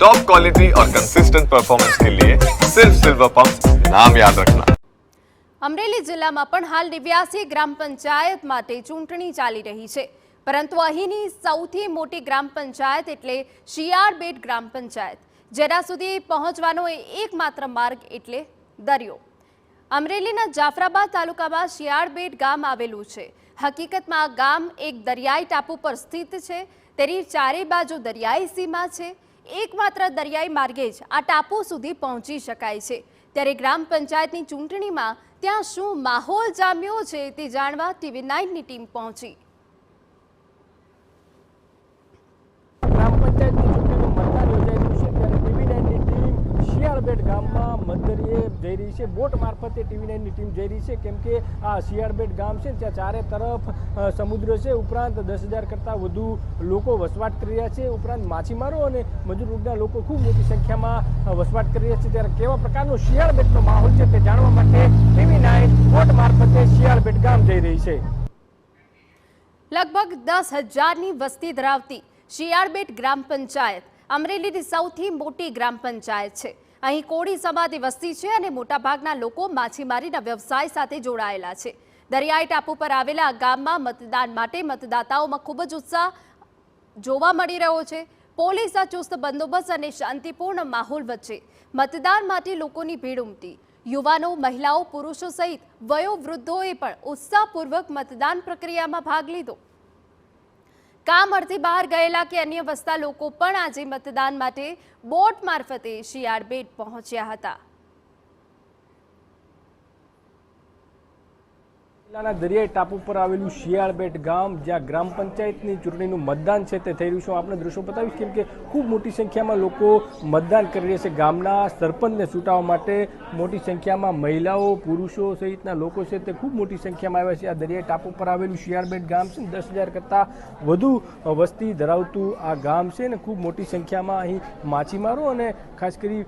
Top quality और consistent performance के लिए सिर्फ सिल्वर पंप नाम याद रखना। અમરેલી જિલ્લામાં પણ હાલ 89 ગ્રામ પંચાયત માટે ચૂંટણી ચાલી રહી છે, પરંતુ અહીંની સૌથી મોટી ગ્રામ પંચાયત એટલે શિયાળબેટ ગ્રામ પંચાયત, જેના સુધી પહોંચવાનો એકમાત્ર માર્ગ એટલે દરિયો। અમરેલીના જાફરાબાદ તાલુકામાં શિયાળબેટ ગામ આવેલું છે। હકીકતમાં આ ગામ એક દરિયાઈ ટાપુ પર સ્થિત છે। તેની ચારે બાજુ દરિયાઈ સીમા છે। એકમાત્ર દરિયાઈ માર્ગે જ આ ટાપુ સુધી પહોંચી શકાય છે। ત્યારે ગ્રામ પંચાયતની ચૂંટણીમાં ત્યાં શું માહોલ જામ્યો છે તે જાણવા TV9ની ટીમ પહોંચી। ગ્રામ પંચાયતની ચૂંટણીનું મતદાન યોજાયું છે, ત્યારે TV9ની ટીમ શિયાળબેટ ગામમાં મતદરીએ જઈ રહી છે। બોટ મારફતે TV9ની ટીમ જઈ રહી છે, કેમ કે આ શિયાળબેટ ગામ છે ત્યાં ચારે તરફ સમુદ્ર છે, ઉપરાંત 10,000 કરતાં વધુ લોકો વસવાટ કરી રહ્યા છે। ઉપરાંત માછીમારો અને મજૂર વર્ગના લોકો ખૂબ મોટી સંખ્યામાં વસવાટ કરી રહ્યા છે। ત્યારે કેવા પ્રકારનો શિયાળબેટનો માહોલ છે તે જાણવા માટે TV9 બોટ મારફતે શિયાળબેટ ગામ જઈ રહી છે। લગભગ 10,000ની વસ્તી ધરાવતી શિયાળબેટ ગ્રામ પંચાયત અમરેલીની સૌથી મોટી ગ્રામ પંચાયત છે। અહીં કોળી સમાજની વસ્તી છે અને મોટાભાગના લોકો માછીમારીના વ્યવસાય સાથે જોડાયેલા છે। દરિયાઈ ટાપુ પર આવેલા આ ગામમાં મતદાન માટે મતદાતાઓમાં ખૂબ જ ઉત્સાહ જોવા મળી રહ્યો છે। પોલીસના ચુસ્ત બંદોબસ્ત અને શાંતિપૂર્ણ માહોલ વચ્ચે મતદાન માટે લોકોની ભીડ ઉમટી। યુવાનો, મહિલાઓ, પુરુષો સહિત વયોવૃદ્ધોએ પણ ઉત્સાહપૂર્વક મતદાન પ્રક્રિયામાં ભાગ લીધો। કામ અર્થે બહાર ગયેલા કે અન્ય વસતા લોકો પણ આજે મતદાન માટે બોટ મારફતે શિયાળબેટ પહોંચ્યા હતા। જિલ્લાના દરિયાઈ ટાપુ પર આવેલું શિયાળબેટ ગામ, જ્યાં ગ્રામ પંચાયતની ચૂંટણીનું મતદાન છે તે થઈ રહ્યું છે। આપણે દ્રશ્યો બતાવીશ, કેમ કે ખૂબ મોટી સંખ્યામાં લોકો મતદાન કરી રહ્યા છે। ગામના સરપંચને ચૂંટવા માટે મોટી સંખ્યામાં મહિલાઓ, પુરુષો સહિતના લોકો છે તે ખૂબ મોટી સંખ્યામાં આવ્યા છે। આ દરિયાઈ ટાપુ પર આવેલું શિયાળબેટ ગામ છે, 10,000 કરતાં વધુ વસ્તી ધરાવતું આ ગામ છે અને ખૂબ મોટી સંખ્યામાં અહીં માછીમારો અને ખાસ કરી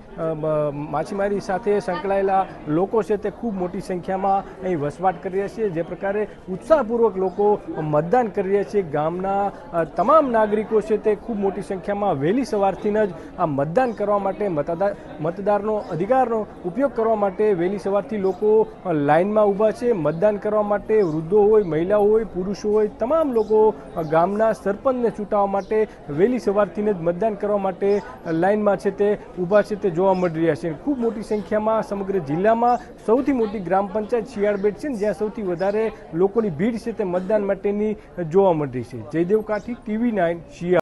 માછીમારી સાથે સંકળાયેલા લોકો છે તે ખૂબ મોટી સંખ્યામાં અહીં વસવાટ કરી રહ્યા છે। જે પ્રકારે ઉત્સાહપૂર્વક લોકો મતદાન કરી રહ્યા છે, ગામના તમામ નાગરિકો છે તે ખૂબ મોટી સંખ્યામાં વહેલી સવારથી જ આ મતદાન કરવા માટે, મતદારનો અધિકારનો ઉપયોગ કરવા માટે વહેલી સવારથી લોકો લાઇનમાં ઊભા છે મતદાન કરવા માટે। વૃદ્ધો હોય, મહિલાઓ હોય, પુરુષો હોય, તમામ લોકો ગામના સરપંચને ચૂંટવા માટે વહેલી સવારથી જ મતદાન કરવા માટે લાઇનમાં છે તે ઊભા છે તે જોવા મળી રહ્યા છે। ખૂબ મોટી સંખ્યામાં સમગ્ર જિલ્લામાં સૌથી મોટી ગ્રામ પંચાયત શિયાળબેટ છે, જ્યાં સૌથી વધારે લોકોની ભીડ છે તે મતદાન માટેની જોવા મળી છે। જયદેવ કાઠી, TV9 શિયાળ।